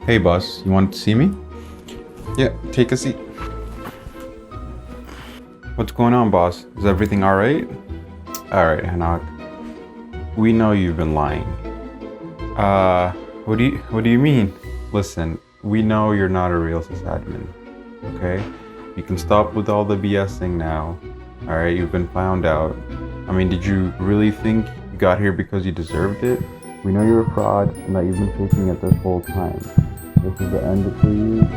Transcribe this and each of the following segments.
Hey boss, you want to see me? Yeah, take a seat. What's going on, boss? Is everything alright? Alright, Hanak. We know you've been lying. What do you mean? Listen, we know you're not a real sysadmin, okay? You can stop with all the BSing now. Alright, you've been found out. I mean, did you really think you got here because you deserved it? We know you're a fraud and that you've been faking it this whole time. This is the end for you.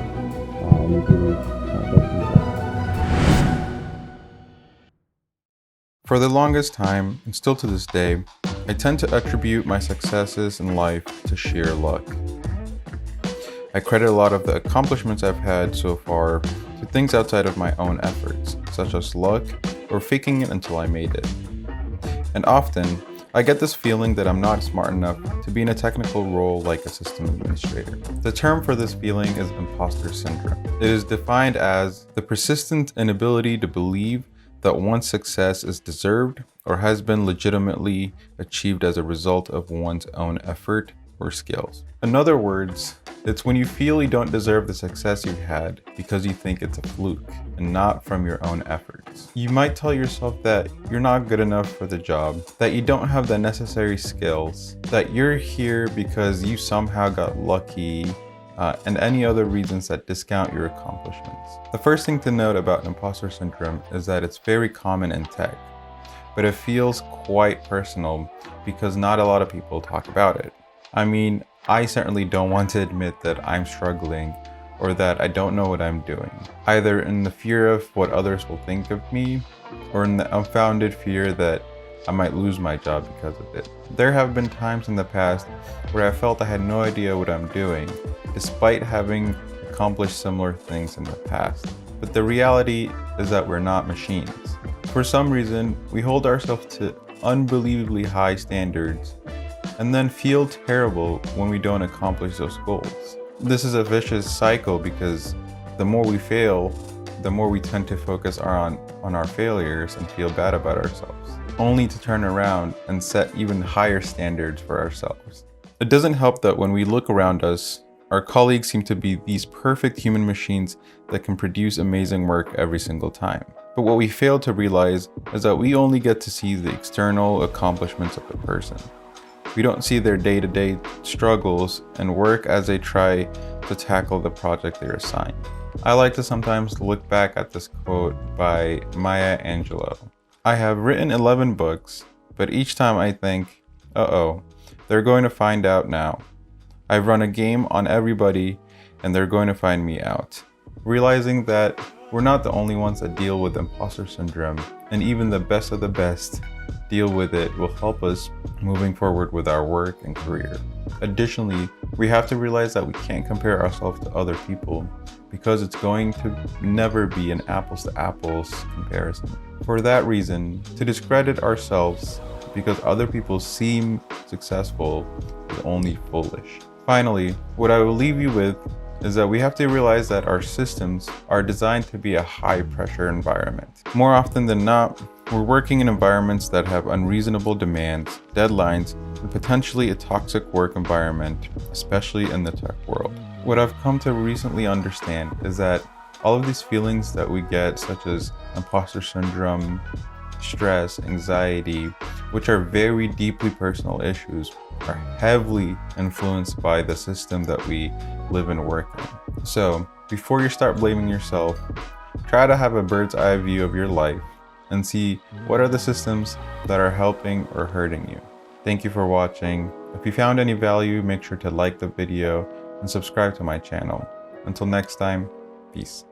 For the longest time, and still to this day, I tend to attribute my successes in life to sheer luck. I credit a lot of the accomplishments I've had so far to things outside of my own efforts, such as luck or faking it until I made it. And often, I get this feeling that I'm not smart enough to be in a technical role like a system administrator. The term for this feeling is Impostor Syndrome. It is defined as the persistent inability to believe that one's success is deserved or has been legitimately achieved as a result of one's own effort or skills. In other words, it's when you feel you don't deserve the success you've had because you think it's a fluke and not from your own efforts. You might tell yourself that you're not good enough for the job, that you don't have the necessary skills, that you're here because you somehow got lucky, and any other reasons that discount your accomplishments. The first thing to note about imposter syndrome is that it's very common in tech, but it feels quite personal because not a lot of people talk about it. I mean, I certainly don't want to admit that I'm struggling or that I don't know what I'm doing, either in the fear of what others will think of me or in the unfounded fear that I might lose my job because of it. There have been times in the past where I felt I had no idea what I'm doing, despite having accomplished similar things in the past. But the reality is that we're not machines. For some reason, we hold ourselves to unbelievably high standards and then feel terrible when we don't accomplish those goals. This is a vicious cycle because the more we fail, the more we tend to focus on our failures and feel bad about ourselves, only to turn around and set even higher standards for ourselves. It doesn't help that when we look around us, our colleagues seem to be these perfect human machines that can produce amazing work every single time. But what we fail to realize is that we only get to see the external accomplishments of the person. We don't see their day-to-day struggles and work as they try to tackle the project they're assigned. I like to sometimes look back at this quote by Maya Angelou. I have written 11 books, but each time I think, uh-oh, they're going to find out now. I've run a game on everybody and they're going to find me out. Realizing that we're not the only ones that deal with imposter syndrome, and even the best of the best deal with it will help us moving forward with our work and career. Additionally, we have to realize that we can't compare ourselves to other people because it's going to never be an apples to apples comparison. For that reason, to discredit ourselves because other people seem successful is only foolish. Finally, what I will leave you with is that we have to realize that our systems are designed to be a high-pressure environment. More often than not, we're working in environments that have unreasonable demands, deadlines, and potentially a toxic work environment, especially in the tech world. What I've come to recently understand is that all of these feelings that we get, such as imposter syndrome, stress, anxiety, which are very deeply personal issues, are heavily influenced by the system that we live and work in. So, before you start blaming yourself, try to have a bird's eye view of your life and see what are the systems that are helping or hurting you. Thank you for watching. If you found any value, make sure to like the video and subscribe to my channel. Until next time, peace.